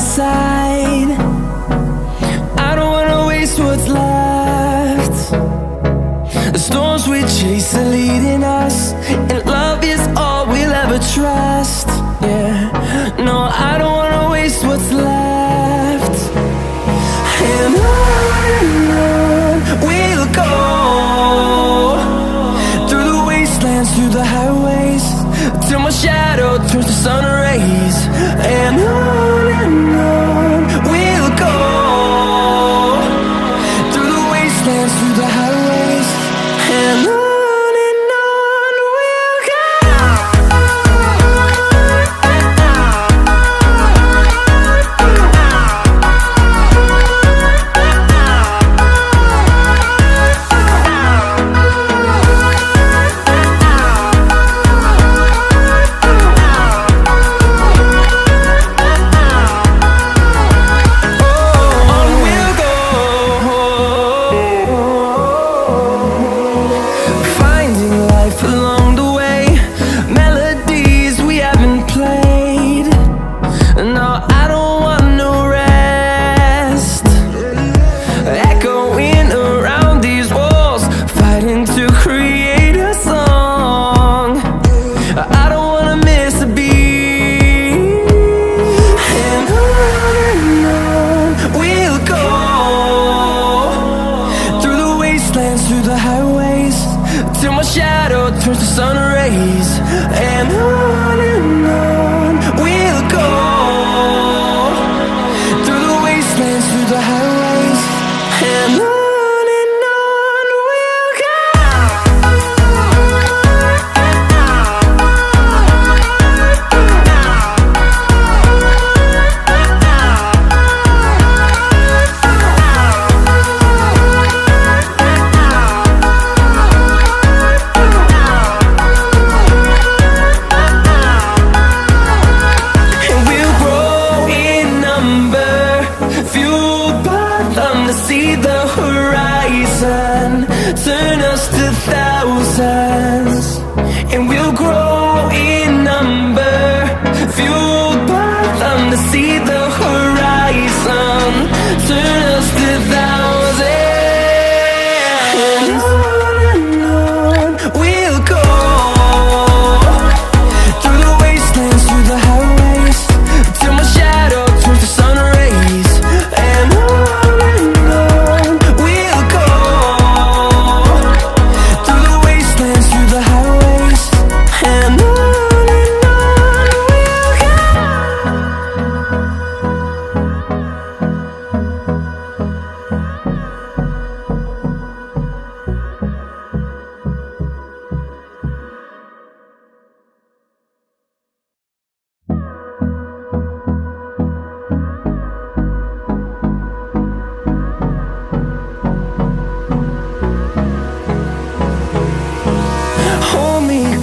side. I don't wanna waste what's left. The storms we chase are leading us, and love is all we'll ever trust. Yeah, no, I don't wanna waste what's left. And on we'll go, through the wastelands, through the highways, till my shadow turns to sun rays. And on we'll go, through the wastelands, through the highways, and on we'll go. Through the highways, till my shadow turns to sun rays. And on we'll go, through the wastelands, through the highways, and on we'll go. See the horizon, turn us to thousands, and we'll grow in number, fueled by them. To see the horizon, turn us to thousands, and on we'll go, through the wastelands, through the highways, till my shadow turns to sun rays. And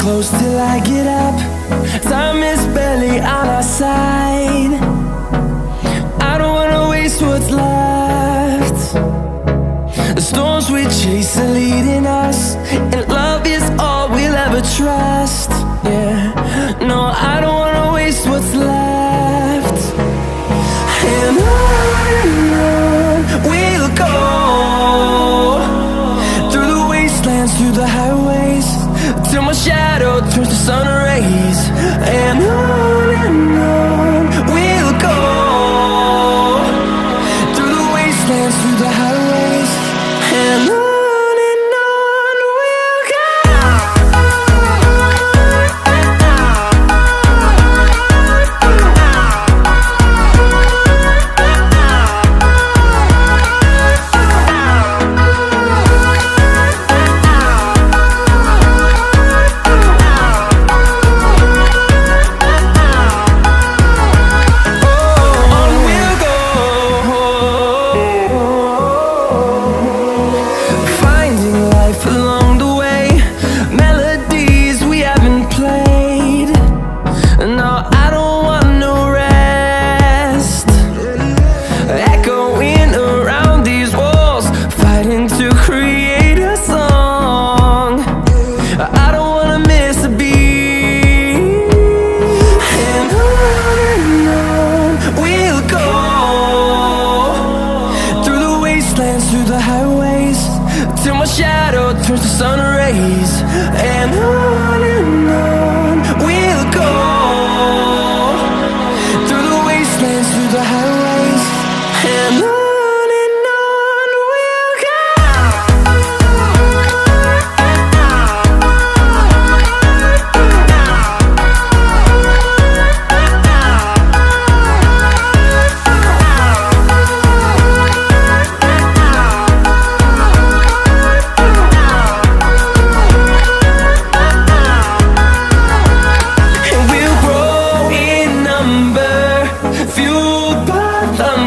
close till I get up, time is barely on our side. I don't wanna waste what's left. The storms we chase are leading us, and love is all we'll ever trust. Yeah, no, I don't wanna waste what's left. And on we'll go, through the wastelands, through the highways, till my shadow turns to sun rays. And on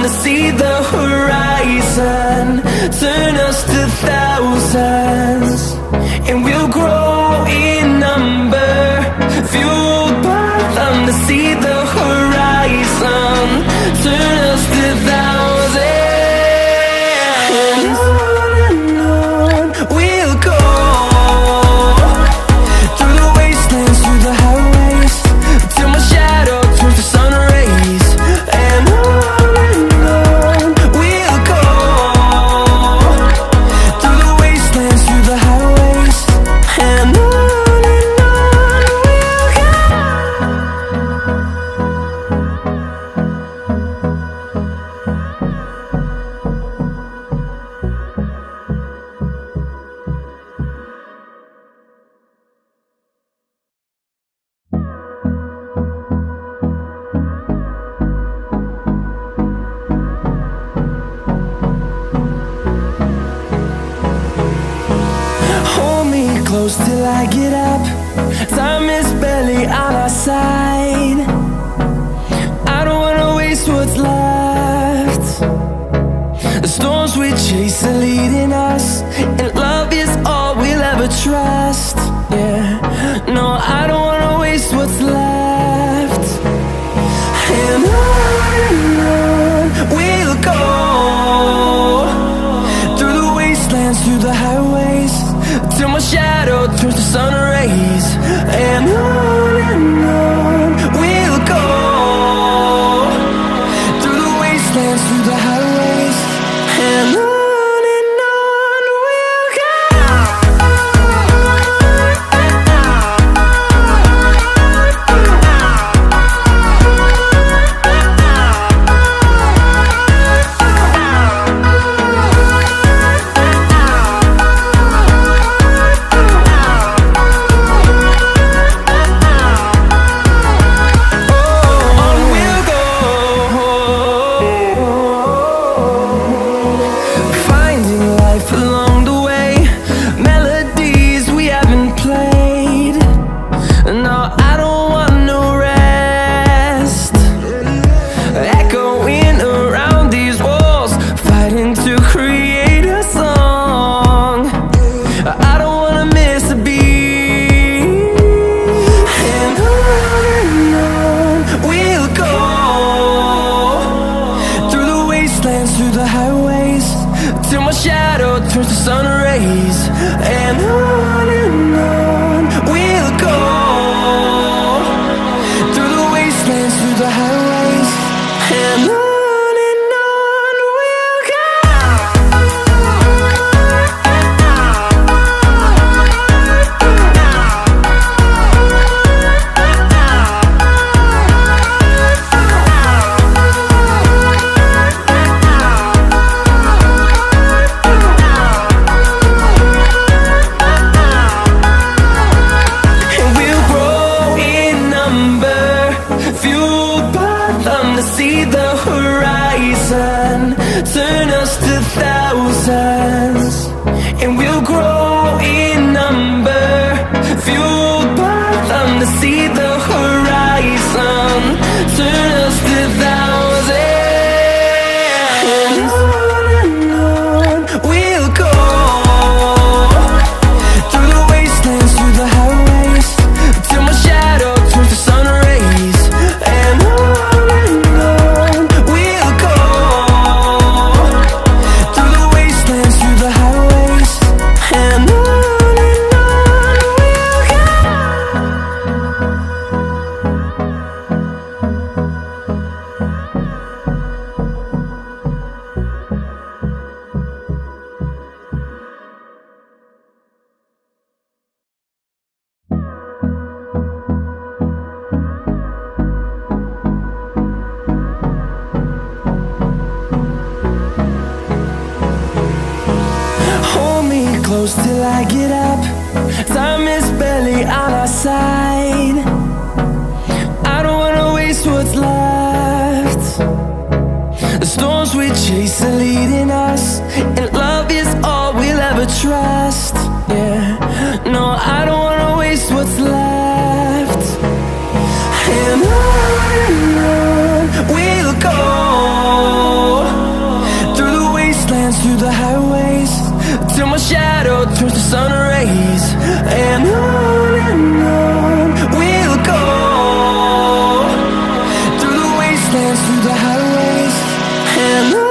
to see the horizon, turn us to thousands, and we'll grow in number, fueled by them to see the horizon, turn us to thousands. And on we'll go, through the wastelands, through the highways, till my shadow turns to sun rays. And on we'll go, through the wastelands, through the highways. And on we'll go. Hold me close till I get up. Time is barely on our side. I don't wanna waste what's left. The storms we chase are leading us, and love is all we'll ever trust. Yeah, no, I don't wanna waste what's left. And on we'll go, through the wastelands, through the highways, till my shadow turns to sun rays. And on we'll go, through the wastelands, through the highways. And on we'll go. Finding life along the way, melodies we haven't played. No, I don't want no rest. Echoing around these walls, fighting to create a song. I don't wanna miss a beat. And on we'll go, through the wastelands, through the highways, till my shadow turns to sun rays. And on we'll go, through the wastelands, through the highways. And on we'll go. And we'll grow in number, fueled by them to see the horizon, turn us to thousands. And we'll grow in number, fueled by them to see the horizon, turn us to thousands. And on we'll go, through the wastelands, through the highways, till my shadow turns to sun rays. And on we'll go, through the wastelands, through the highways. And on we'll go. Hold me close till I get up. Time is barely on our side. I don't wanna waste what's left. The storms we chase are leading us, and love is all we'll ever trust. Yeah, no, I don't wanna waste what's left. And on we'll go, through the highways, and on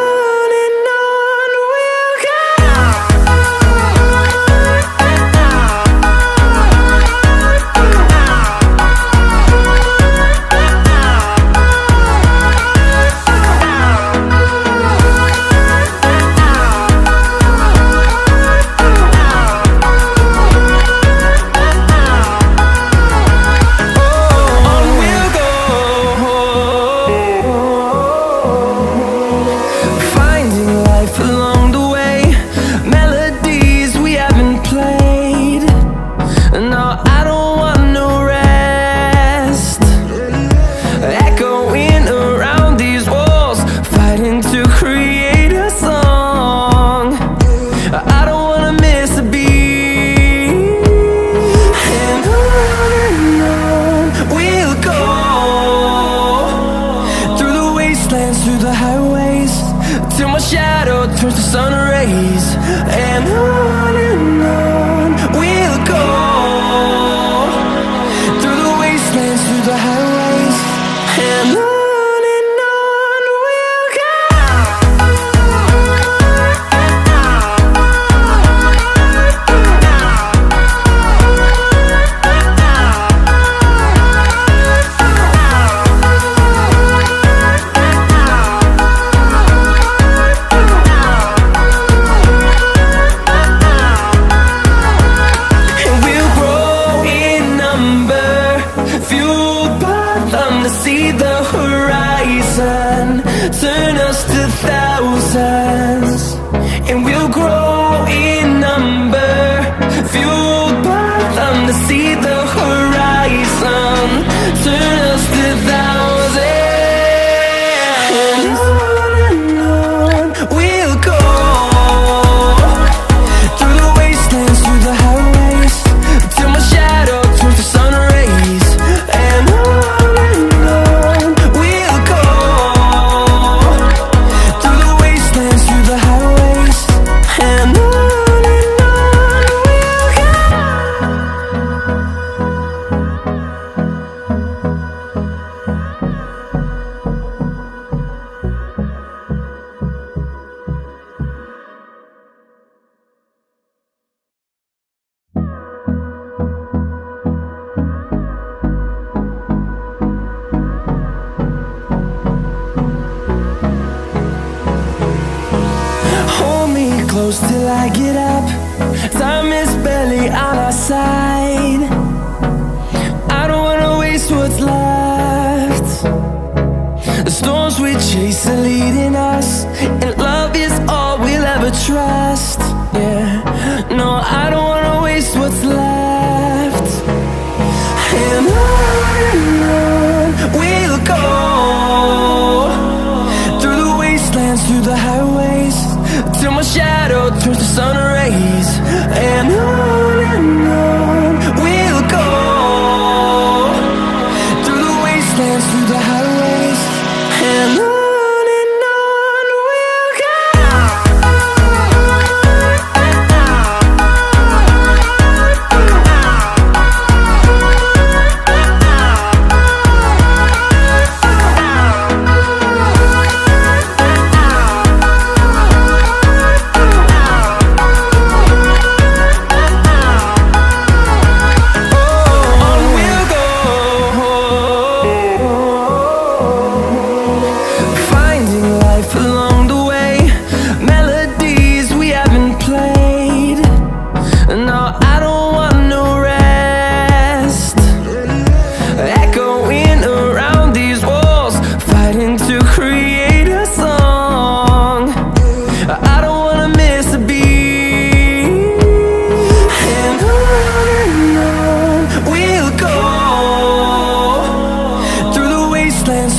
we'll go. Through the highways, till my shadow turns to sun rays, and on we'll go. Through the wastelands, through the highways, and on we'll go. See the horizon turn us to thousands, and we'll grow in number, fueled by them to see the horizon turn us to thousands, and on we'll go. Through the wastelands, through the highways, till my shadow turns to sun rays, and on close till I get up. Time is barely on our side. I don't wanna waste what's left. The storms we chase are leading us, and love is all we'll ever trust. Yeah, no, I don't wanna waste what's left. And on we'll go. Through the wastelands, through the highways, till my shadow turns to sun rays, and on we'll go. Through the wastelands, through the highways, and on.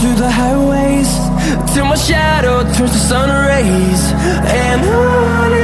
Through the highways, till my shadow turns to sun rays, and on.